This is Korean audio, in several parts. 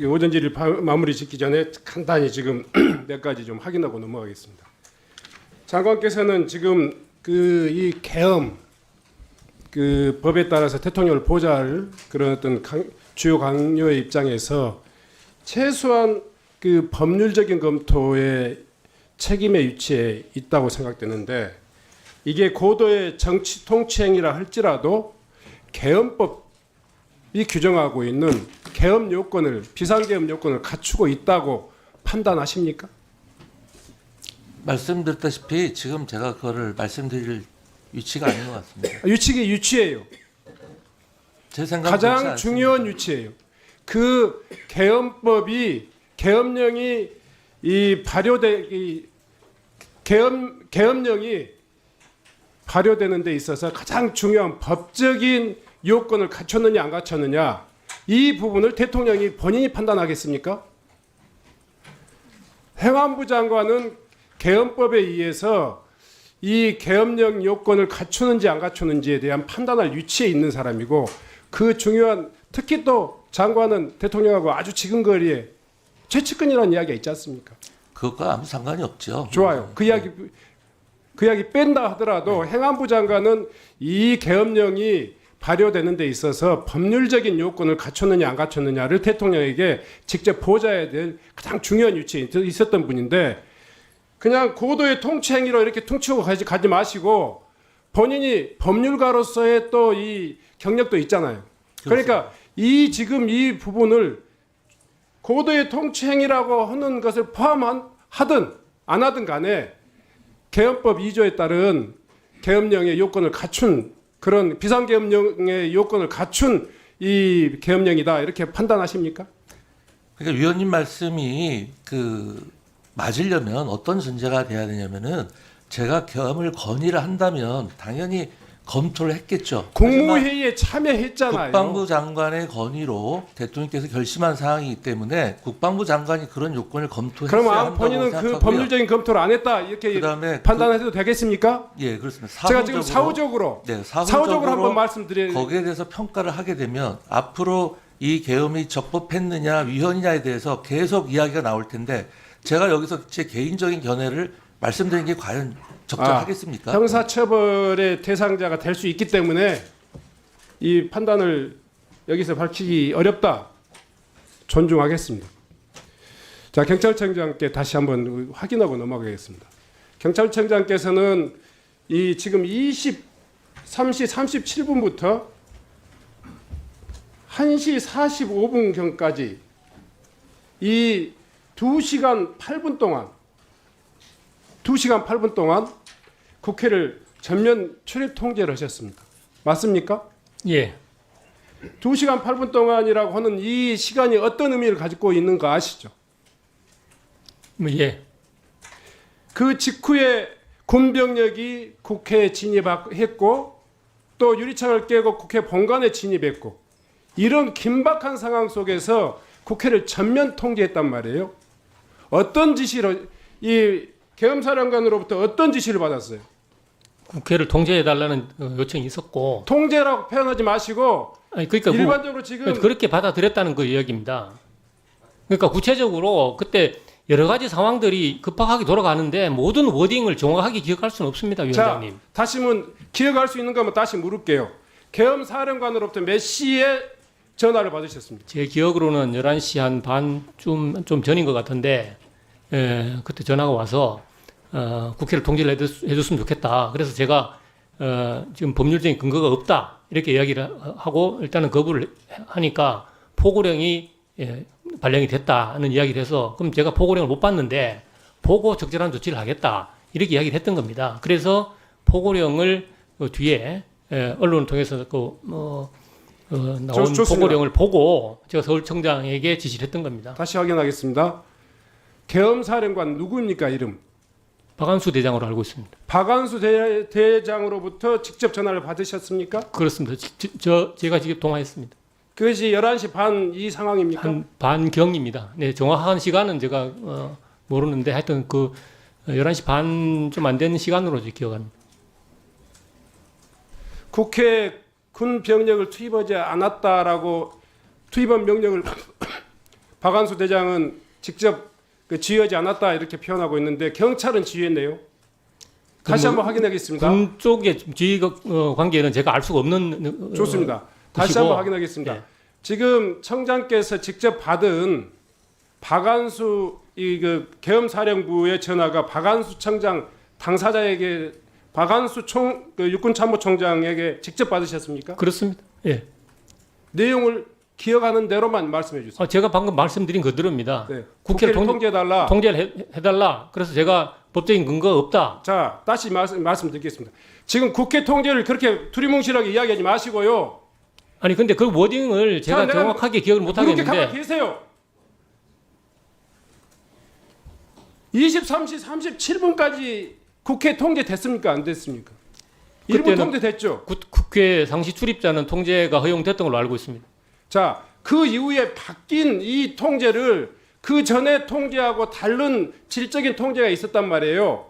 오전 질의 마무리 짓기 전에 간단히 지금 몇 가지 좀 확인하고 넘어가겠습니다. 장관께서는 지금 이 계엄 법에 따라서 대통령을 보좌할 그런 어떤 주요 강요의 입장에서 최소한 법률적인 검토의 책임의 위치에 있다고 생각되는데, 이게 고도의 정치 통치행위라 할지라도 계엄법이 규정하고 있는 계엄 요건을, 비상계엄 요건을 갖추고 있다고 판단하십니까? 말씀드렸다시피 지금 제가 그거를 말씀드릴 위치가 아닌 것 같습니다. 위치가 유치예요. 제 생각은 가장 중요한 유치예요. 그 계엄령이 계엄령이 발효되는 데 있어서 가장 중요한 법적인 요건을 갖췄느냐 안 갖췄느냐, 이 부분을 대통령이 본인이 판단하겠습니까? 행안부 장관은 계엄법에 의해서 이 계엄령 요건을 갖추는지 안 갖추는지에 대한 판단할 위치에 있는 사람이고, 그 중요한, 특히 또 장관은 대통령하고 아주 지근거리에 최측근이라는 이야기가 있지 않습니까? 그것과 아무 상관이 없죠. 좋아요. 그 이야기 뺀다 하더라도 행안부 장관은 이 계엄령이 발효되는 데 있어서 법률적인 요건을 갖췄느냐 안 갖췄느냐를 대통령에게 직접 보좌해야 될 가장 중요한 위치에 있었던 분인데, 그냥 고도의 통치행위로 이렇게 퉁치고 가지 마시고 본인이 법률가로서의 또 이 경력도 있잖아요. 그러니까 지금 이 부분을 고도의 통치행위라고 하는 것을 포함하든 안 하든 간에 계엄법 2조에 따른 계엄령의 요건을 갖춘, 그런 비상계엄령의 요건을 갖춘 이 계엄령이다, 이렇게 판단하십니까? 그러니까 위원님 말씀이 맞으려면 어떤 전제가 돼야 되냐면은, 제가 계엄을 건의를 한다면 당연히 검토를 했겠죠. 국무회의에 참여했잖아요. 국방부 장관의 건의로 대통령께서 결심한 사항이기 때문에 국방부 장관이 그런 요건을 검토했어야 그러면 한다고 본인은 생각하고요. 그 법률적인 검토를 안 했다, 이렇게 그다음에 판단해도 되겠습니까? 예, 그렇습니다. 제가 지금 사후적으로 한번 말씀드려요. 거기에 대해서 평가를 하게 되면 앞으로 이 계엄이 적법했느냐 위헌이냐에 대해서 계속 이야기가 나올 텐데, 제가 여기서 제 개인적인 견해를 말씀드리는 게 과연 적절하겠습니까? 형사처벌의 대상자가 될 수 있기 때문에 이 판단을 여기서 밝히기 어렵다, 존중하겠습니다. 자, 경찰청장께 다시 한번 확인하고 넘어가겠습니다. 경찰청장께서는 지금 3시 37분부터 1시 45분경까지 이 2시간 8분 동안 국회를 전면 출입 통제를 하셨습니다. 맞습니까? 예. 2시간 8분 동안이라고 하는 이 시간이 어떤 의미를 가지고 있는가 아시죠? 예. 그 직후에 군병력이 국회에 진입했고 또 유리창을 깨고 국회 본관에 진입했고, 이런 긴박한 상황 속에서 국회를 전면 통제했단 말이에요. 어떤 지시로, 이 계엄사령관으로부터 어떤 지시를 받았어요? 국회를 통제해달라는 요청이 있었고. 통제라고 표현하지 마시고, 아니, 그러니까 일반적으로 지금 그렇게 받아들였다는 그 이야기입니다. 그러니까 구체적으로 그때 여러 가지 상황들이 급박하게 돌아가는데 모든 워딩을 정확하게 기억할 수는 없습니다, 위원장님. 자, 다시면 기억할 수 있는 거면 다시 물을게요. 계엄사령관으로부터 몇 시에 전화를 받으셨습니까? 제 기억으로는 11시 한 반쯤 좀 전인 것 같은데, 그때 전화가 와서 국회를 통제를 해줬으면 좋겠다. 그래서 제가 지금 법률적인 근거가 없다, 이렇게 이야기를 하고 일단은 거부를 하니까 포고령이 발령이 됐다는 이야기를 해서, 그럼 제가 포고령을 못 받는데 보고 적절한 조치를 하겠다, 이렇게 이야기를 했던 겁니다. 그래서 포고령을 뒤에 언론을 통해서 나온 포고령을 보고 제가 서울청장에게 지시를 했던 겁니다. 다시 확인하겠습니다. 계엄사령관 누구입니까, 이름? 박한수 대장으로 알고 있습니다. 박한수 대장으로부터 직접 전화를 받으셨습니까? 그렇습니다. 제가 직접 통화했습니다. 그것이 11시 반 이 상황입니까? 한 반경입니다. 네, 정확한 시간은 제가 모르는데 하여튼 11시 반 좀 안 되는 시간으로 기억합니다. 국회 군 병력을 투입하지 않았다라고 투입한 명령을 박한수 대장은 직접 지휘하지 않았다 이렇게 표현하고 있는데 경찰은 지휘했네요. 다시 뭐 한번 확인하겠습니다. 군 쪽의 지휘 관계는 제가 알 수가 없는 좋습니다. 다시 것이고, 한번 확인하겠습니다. 예. 지금 청장께서 직접 받은 박한수 계엄사령부의 전화가 박한수 청장 당사자에게 박한수 육군참모총장에게 직접 받으셨습니까? 그렇습니다. 예. 내용을 기억하는 대로만 말씀해 주세요. 제가 방금 말씀드린 그대로입니다. 네. 국회를 국회를 통제해달라. 통제를 해달라. 그래서 제가 법적인 근거가 없다. 자, 다시 말씀드리겠습니다. 지금 국회 통제를 그렇게 두리뭉실하게 이야기하지 마시고요. 아니 근데 그 워딩을 제가 내가 정확하게 기억을 못 이렇게 가만히 하겠는데 계세요. 23시 37분까지 국회 통제됐습니까? 안 됐습니까? 일부 그때는 통제됐죠. 국회 상시 출입자는 통제가 허용됐던 걸로 알고 있습니다. 자, 그 이후에 바뀐 이 통제를 그 전에 통제하고 다른 질적인 통제가 있었단 말이에요.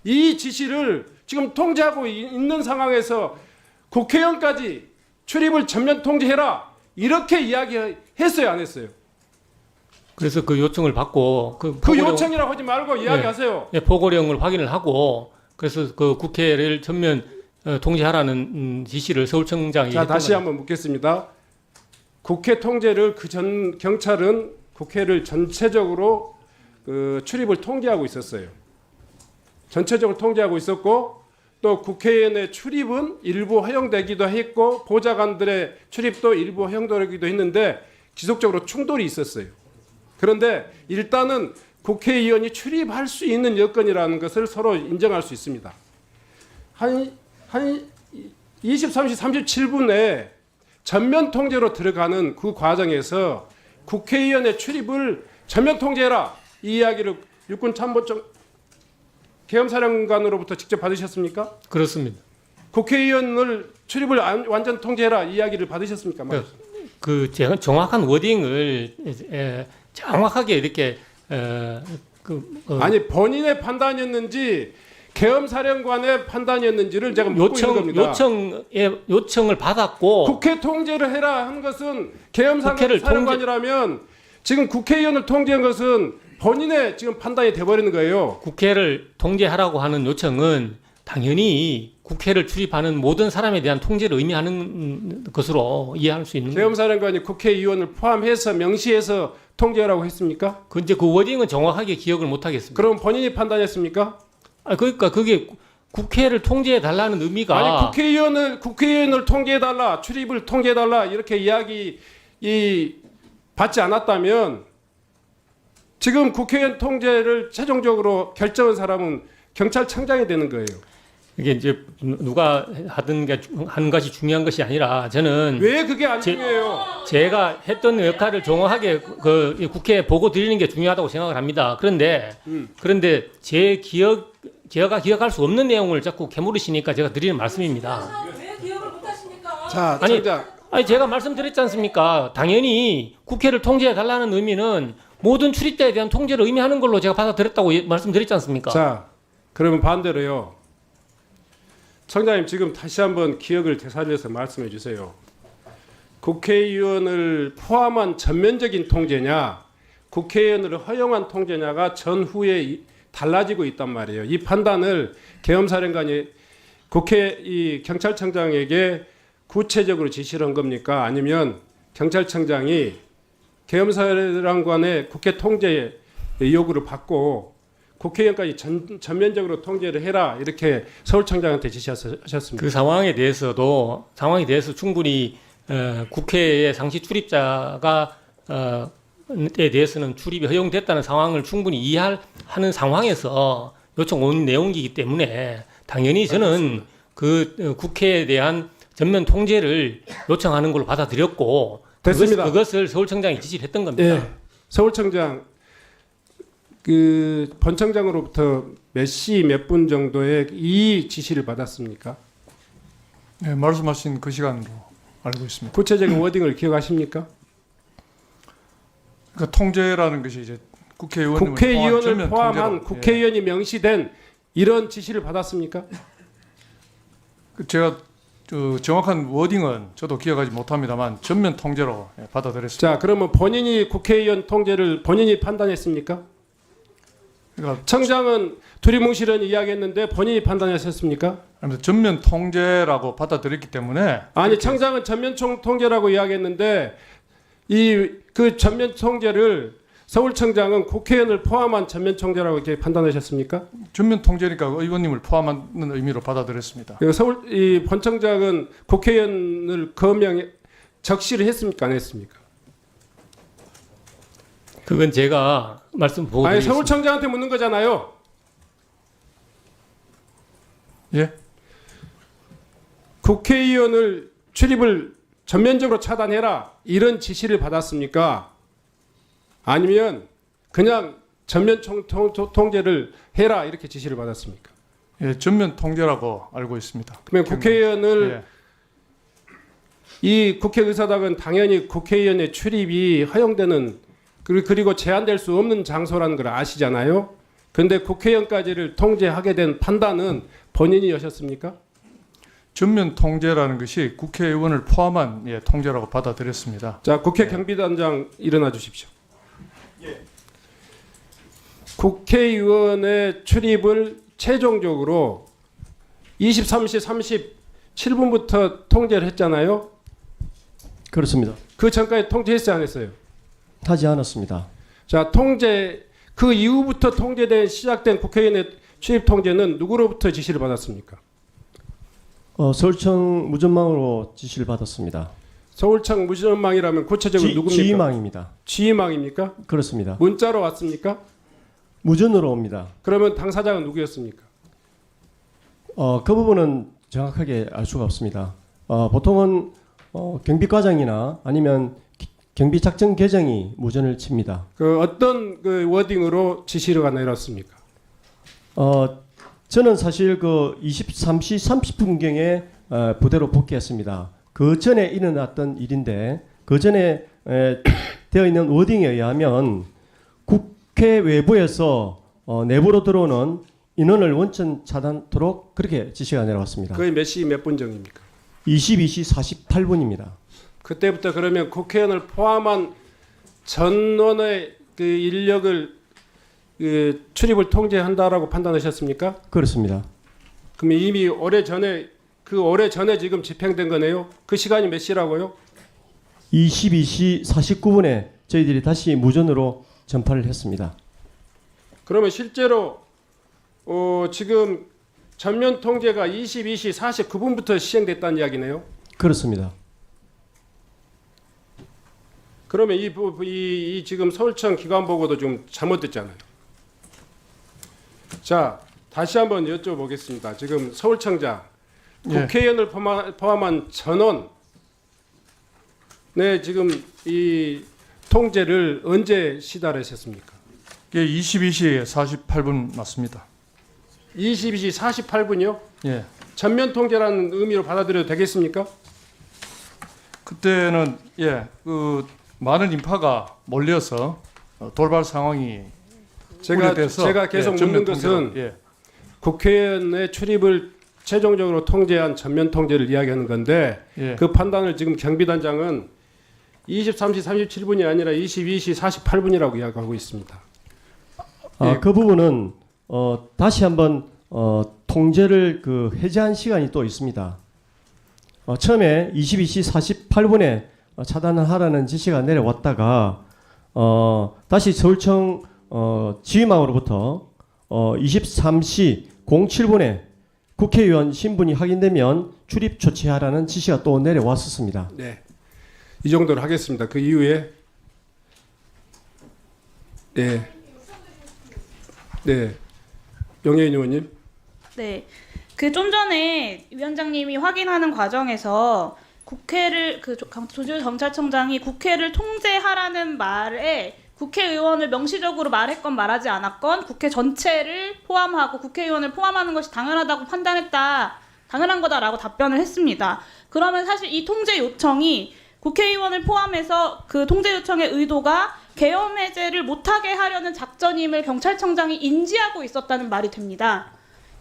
이 지시를 지금 통제하고 있는 상황에서 국회의원까지 출입을 전면 통제해라 이렇게 이야기했어요, 안 했어요? 그래서 그 요청을 받고 그 포고령- 요청이라고 하지 말고 이야기하세요. 예, 포고령을 확인을 하고 그래서 그 국회를 전면 통제하라는 지시를 서울청장이 자, 했던 다시 거죠. 한번 묻겠습니다. 국회 통제를 그 전 경찰은 국회를 전체적으로 출입을 통제하고 있었어요. 전체적으로 통제하고 있었고 또 국회의원의 출입은 일부 허용되기도 했고 보좌관들의 출입도 일부 허용되기도 했는데 지속적으로 충돌이 있었어요. 그런데 일단은 국회의원이 출입할 수 있는 여건이라는 것을 서로 인정할 수 있습니다. 한 23시 37분에 전면 통제로 들어가는 그 과정에서 국회의원의 출입을 전면 통제해라 이 이야기를 육군참모총 계엄사령관으로부터 직접 받으셨습니까? 그렇습니다. 국회의원을 출입을 완전 통제해라 이 이야기를 받으셨습니까? 그 제가 정확한 워딩을 정확하게 이렇게 아니 본인의 판단이었는지 계엄사령관의 판단이었는지를 제가 묻고 있는 겁니다. 요청을 받았고 국회 통제를 해라 한 것은 국회를 계엄사령관이라면 지금 국회의원을 통제한 것은 본인의 지금 판단이 돼버리는 거예요. 국회를 통제하라고 하는 요청은 당연히 국회를 출입하는 모든 사람에 대한 통제를 의미하는 것으로 이해할 수 있는 거예요. 계엄사령관이 국회의원을 포함해서 명시해서 통제하라고 했습니까? 근데 그 워딩은 정확하게 기억을 못 하겠습니다. 그럼 본인이 판단했습니까? 그러니까 그게 국회를 통제해 달라는 의미가 아니 국회의원을 통제해달라 출입을 통제해달라 이렇게 이야기 받지 않았다면 지금 국회의원 통제를 최종적으로 결정한 사람은 경찰청장이 되는 거예요. 이게 이제 누가 하든 게 하는 것이 중요한 것이 아니라 저는 왜 그게 안 중요해요? 제가 했던 역할을 정확하게 그 국회에 보고 드리는 게 중요하다고 생각을 합니다. 그런데 제가 기억할 수 없는 내용을 자꾸 캐물으시니까 제가 드리는 말씀입니다. 왜 기억을 못하십니까? 자, 아니, 청장. 제가 말씀드렸지 않습니까? 당연히 국회를 통제해 달라는 의미는 모든 출입자에 대한 통제를 의미하는 걸로 제가 받아들였다고 말씀드렸지 않습니까? 자, 그러면 반대로요. 청장님 지금 다시 한번 기억을 되살려서 말씀해 주세요. 국회의원을 포함한 전면적인 통제냐, 국회의원을 허용한 통제냐가 전후에 달라지고 있단 말이에요. 이 판단을 계엄사령관이 이 경찰청장에게 구체적으로 지시를 한 겁니까? 아니면 경찰청장이 계엄사령관의 국회 통제 요구를 받고 국회의원까지 전면적으로 통제를 해라 이렇게 서울청장한테 지시하셨습니다. 그 상황에 대해서 충분히 국회의 상시 출입자가 에 대해서는 출입이 허용됐다는 상황을 충분히 이해하는 상황에서 요청 온 내용이기 때문에 당연히 저는 그 국회에 대한 전면 통제를 요청하는 걸로 받아들였고 됐습니다. 그것을 서울청장이 지시를 했던 겁니다. 예, 서울청장 그 본청장으로부터 몇 시 몇 분 정도에 이 지시를 받았습니까? 네, 말씀하신 그 시간으로 알고 있습니다. 구체적인 워딩을 기억하십니까? 그러니까 통제라는 것이 이제 국회의원을 포함한 통제로, 국회의원이 명시된 이런 지시를 받았습니까? 제가 그 정확한 워딩은 저도 기억하지 못합니다만 전면 통제로 받아들였습니다. 자, 그러면 본인이 국회의원 통제를 본인이 판단했습니까? 그러니까 청장은 두리뭉실은 이야기했는데 본인이 판단하셨습니까? 아무튼 전면 통제라고 받아들였기 때문에 아니, 청장은 전면 통제라고 이야기했는데 이 그 전면 통제를 서울청장은 국회의원을 포함한 전면 통제라고 이렇게 판단하셨습니까? 전면 통제니까 의원님을 포함하는 의미로 받아들였습니다. 그리고 이 본청장은 국회의원을 적시를 했습니까? 안 했습니까? 그건 제가 말씀 보고 아니, 드리겠습니다. 서울청장한테 묻는 거잖아요. 예? 국회의원을 출입을 전면적으로 차단해라 이런 지시를 받았습니까? 아니면 그냥 전면 통제를 해라 이렇게 지시를 받았습니까? 예, 전면 통제라고 알고 있습니다. 그러면 국회의원을 예. 이 국회의사당은 당연히 국회의원의 출입이 허용되는 그리고 제한될 수 없는 장소라는 걸 아시잖아요. 그런데 국회의원까지를 통제하게 된 판단은 본인이 하셨습니까? 전면 통제라는 것이 국회의원을 포함한 통제라고 받아들였습니다. 자, 국회 경비단장 일어나 주십시오. 국회의원의 출입을 최종적으로 23시 37분부터 통제를 했잖아요. 그렇습니다. 그 전까지 통제했어요, 안 했어요? 하지 않았습니다. 자, 그 이후부터 시작된 국회의원의 출입 통제는 누구로부터 지시를 받았습니까? 서울청 무전망으로 지시를 받았습니다. 서울청 무전망이라면 구체적으로 누굽니까? 지휘망입니다. 지휘망입니까? 그렇습니다. 문자로 왔습니까? 무전으로 옵니다. 그러면 당사자가 누구였습니까? 그 부분은 정확하게 알 수가 없습니다. 보통은 경비과장이나 아니면 경비작전 계정이 무전을 칩니다. 그 어떤 그 워딩으로 지시가 내렸습니까? 저는 사실 그 23시 30분경에 부대로 복귀했습니다. 그 전에 일어났던 일인데 그 전에 되어 있는 워딩에 의하면 국회 외부에서 내부로 들어오는 인원을 원천 차단토록 그렇게 지시가 내려왔습니다. 거의 몇 시 몇 분 정입니까? 22시 48분입니다. 그때부터 그러면 국회의원을 포함한 전원의 그 인력을 그 출입을 통제한다라고 판단하셨습니까? 그렇습니다. 그럼 이미 오래 전에 지금 집행된 거네요. 그 시간이 몇 시라고요? 22시 49분에 저희들이 다시 무전으로 전파를 했습니다. 그러면 실제로 지금 전면 통제가 22시 49분부터 시행됐다는 이야기네요. 그렇습니다. 그러면 이 지금 서울청 기관 보고도 좀 잘못됐잖아요. 자, 다시 한번 여쭤보겠습니다. 지금 서울청장 국회의원을 포함한 전원 지금 이 통제를 언제 시달하셨습니까? 예, 22시 48분 맞습니다. 22시 48분이요? 예. 전면 통제라는 의미로 받아들여도 되겠습니까? 그때는 그 많은 인파가 몰려서 돌발 상황이 우려돼서 제가 계속 묻는 전면 것은 통제로, 국회의원의 출입을 최종적으로 통제한 전면 통제를 이야기하는 건데 그 판단을 지금 경비단장은 23시 37분이 아니라 22시 48분이라고 이야기하고 있습니다. 그 부분은 다시 한번 통제를 해제한 시간이 또 있습니다. 처음에 22시 48분에 차단을 하라는 지시가 내려왔다가 다시 서울청 지휘망으로부터 23시 07분에 국회의원 신분이 확인되면 출입 조치하라는 지시가 또 내려왔었습니다. 네, 이 정도로 하겠습니다. 그 이후에 영예인 의원님. 네, 그 좀 전에 위원장님이 확인하는 과정에서 국회를 조지호 경찰청장이 국회를 통제하라는 말에 국회의원을 명시적으로 말했건 말하지 않았건 국회 전체를 포함하고 국회의원을 포함하는 것이 당연한 거다라고 답변을 했습니다. 그러면 사실 이 통제 요청이 국회의원을 포함해서 그 통제 요청의 의도가 계엄 해제를 못하게 하려는 작전임을 경찰청장이 인지하고 있었다는 말이 됩니다.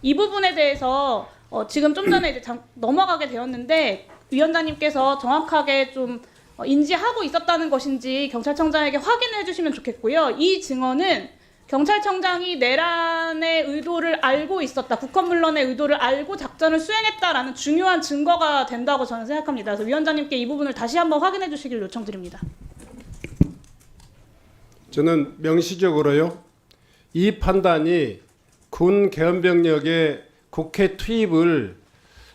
이 부분에 대해서 지금 좀 전에 이제 넘어가게 되었는데 위원장님께서 정확하게 좀 인지하고 있었다는 것인지 경찰청장에게 확인해 주시면 좋겠고요. 이 증언은 경찰청장이 내란의 의도를 알고 있었다, 국헌문란의 의도를 알고 작전을 수행했다라는 중요한 증거가 된다고 저는 생각합니다. 그래서 위원장님께 이 부분을 다시 한번 확인해 주시길 요청드립니다. 저는 명시적으로요, 이 판단이 군 계엄병력의 국회 투입을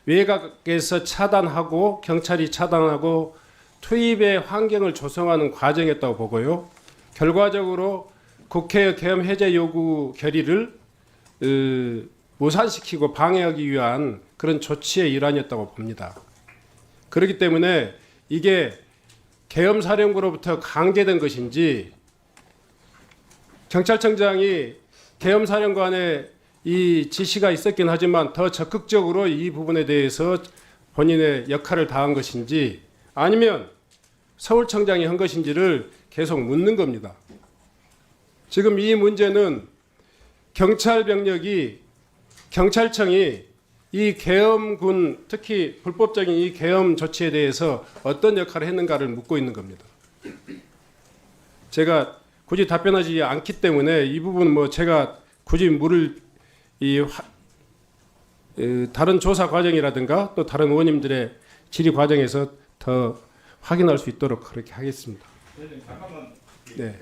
외곽에서 차단하고 경찰이 차단하고 투입의 환경을 조성하는 과정이었다고 보고요. 결과적으로 국회의 계엄 해제 요구 결의를 무산시키고 방해하기 위한 그런 조치의 일환이었다고 봅니다. 그렇기 때문에 이게 계엄사령부로부터 강제된 것인지 경찰청장이 계엄사령관의 이 지시가 있었긴 하지만 더 적극적으로 이 부분에 대해서 본인의 역할을 다한 것인지 아니면 서울청장이 한 것인지를 계속 묻는 겁니다. 지금 이 문제는 경찰청이 이 계엄군, 특히 불법적인 이 계엄 조치에 대해서 어떤 역할을 했는가를 묻고 있는 겁니다. 제가 굳이 답변하지 않기 때문에 이 부분 뭐 제가 굳이 물을 다른 조사 과정이라든가 또 다른 의원님들의 질의 과정에서 더 확인할 수 있도록 그렇게 하겠습니다. 네.